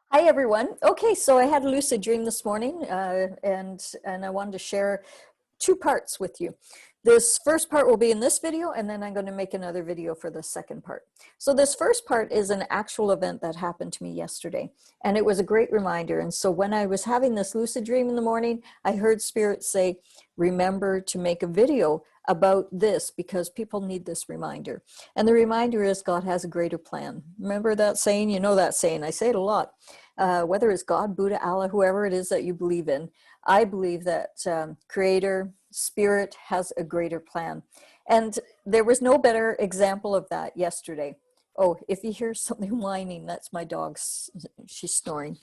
Hi everyone. Okay, so I had a lucid dream this morning, and I wanted to share two parts with you. This first part will be in this video, and then I'm going to make another video for the second part. So this first part is an actual event that happened to me yesterday, and it was a great reminder. And so when I was having this lucid dream in the morning, I heard Spirit say, remember to make a video about this because people need this reminder. And the reminder is God has a greater plan. Remember that saying? You know that saying. I say it a lot. Whether it's God, Buddha, Allah, whoever it is that you believe in, I believe that Creator, Spirit has a greater plan. And there was no better example of that yesterday. Oh, if you hear something whining, that's my dog. She's snoring.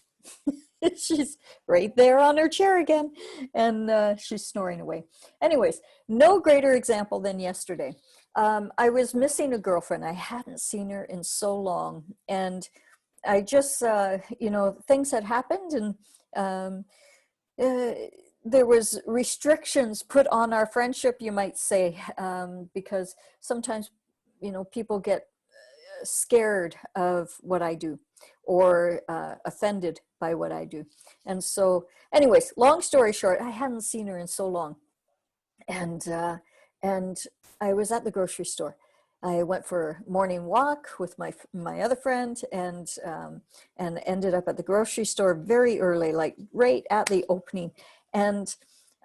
She's right there on her chair again, and she's snoring away. Anyways, no greater example than yesterday. I was missing a girlfriend. I hadn't seen her in so long, and I just, things had happened, and there was restrictions put on our friendship, you might say, because sometimes, people get scared of what I do or offended by what I do. And so anyways, long story short, I hadn't seen her in so long. And I was at the grocery store. I went for a morning walk with my other friend, and ended up at the grocery store very early, like right at the opening. And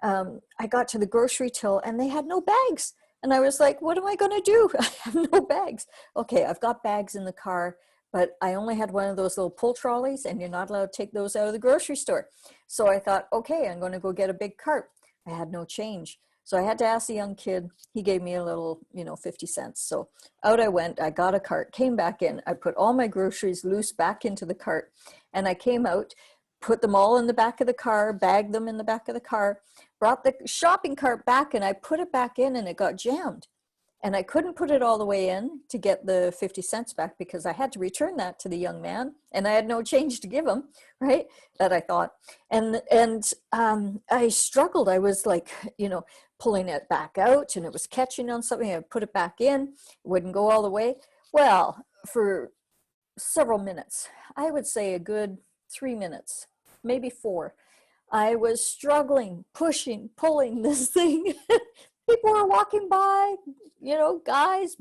I got to the grocery till, and they had no bags. And I was like, what am I going to do? I have no bags. Okay, I've got bags in the car, but I only had one of those little pull trolleys, and you're not allowed to take those out of the grocery store. So I thought, okay, I'm going to go get a big cart. I had no change. So I had to ask the young kid. He gave me a little, 50 cents. So out I went, I got a cart, came back in. I put all my groceries loose back into the cart, and I came out, put them all in the back of the car, bagged them in the back of the car, brought the shopping cart back, and I put it back in, and it got jammed. And I couldn't put it all the way in to get the 50 cents back because I had to return that to the young man, and I had no change to give him, right? That I thought. And I struggled. I was like, pulling it back out, and it was catching on something. I put it back in, it wouldn't go all the way. Well, for several minutes, I would say a good 3 minutes, maybe 4. I was struggling, pushing, pulling this thing. People were walking by, guys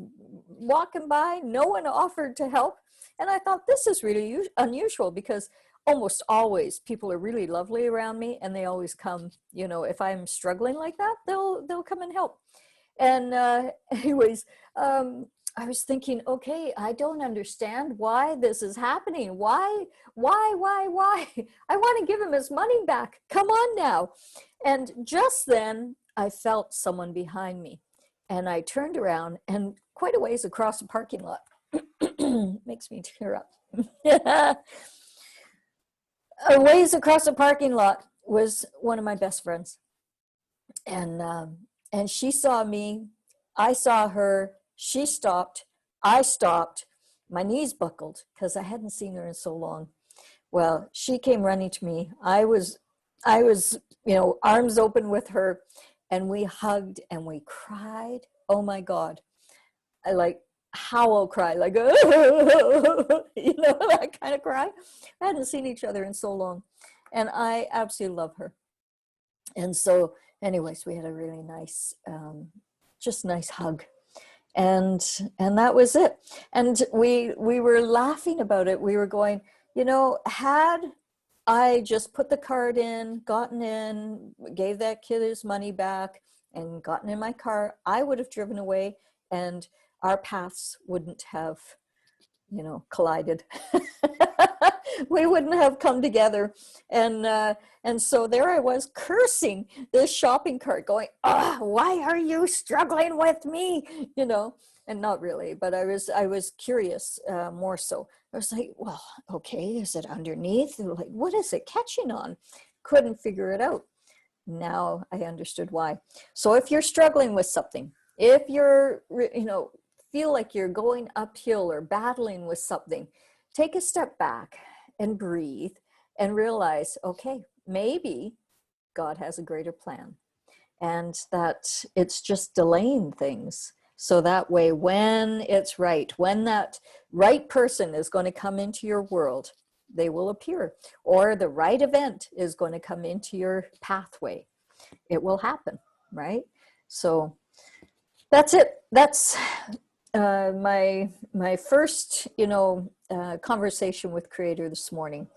walking by. No one offered to help. And I thought, this is really unusual, because almost always people are really lovely around me, and they always come, if I'm struggling like that, they'll come and help. And anyways, I was thinking, okay, I don't understand why this is happening. Why? I want to give him his money back. Come on now. And just then I felt someone behind me, and I turned around, and quite a ways across the parking lot, makes me tear up. A ways across the parking lot was one of my best friends. And she saw me, I saw her, she stopped, I stopped, my knees buckled because I hadn't seen her in so long. Well, she came running to me. I was, arms open with her, and we hugged and we cried. Oh my God. I like howl cry, like, that kind of cry. I hadn't seen each other in so long, and I absolutely love her. And so anyways, we had a really nice, just nice hug. And that was it. And we were laughing about it. We were going, had I just put the card in, gotten in, gave that kid his money back, and gotten in my car, I would have driven away, and our paths wouldn't have, collided. We wouldn't have come together. And so there I was cursing this shopping cart, going, why are you struggling with me? And not really, but I was curious, more so. I was like, well, okay, is it underneath? Like, what is it catching on? Couldn't figure it out. Now I understood why. So if you're struggling with something, if you're, feel like you're going uphill or battling with something, take a step back and breathe and realize, okay, maybe God has a greater plan, and that it's just delaying things. So that way, when it's right, when that right person is going to come into your world, they will appear. Or the right event is going to come into your pathway. It will happen, right? So that's it. That's my first, conversation with Creator this morning.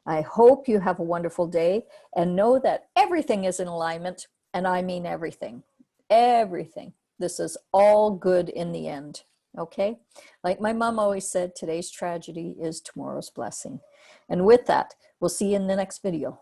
I hope you have a wonderful day and know that everything is in alignment, and I mean everything. Everything. This is all good in the end. Okay? Like my mom always said, today's tragedy is tomorrow's blessing. And with that, we'll see you in the next video.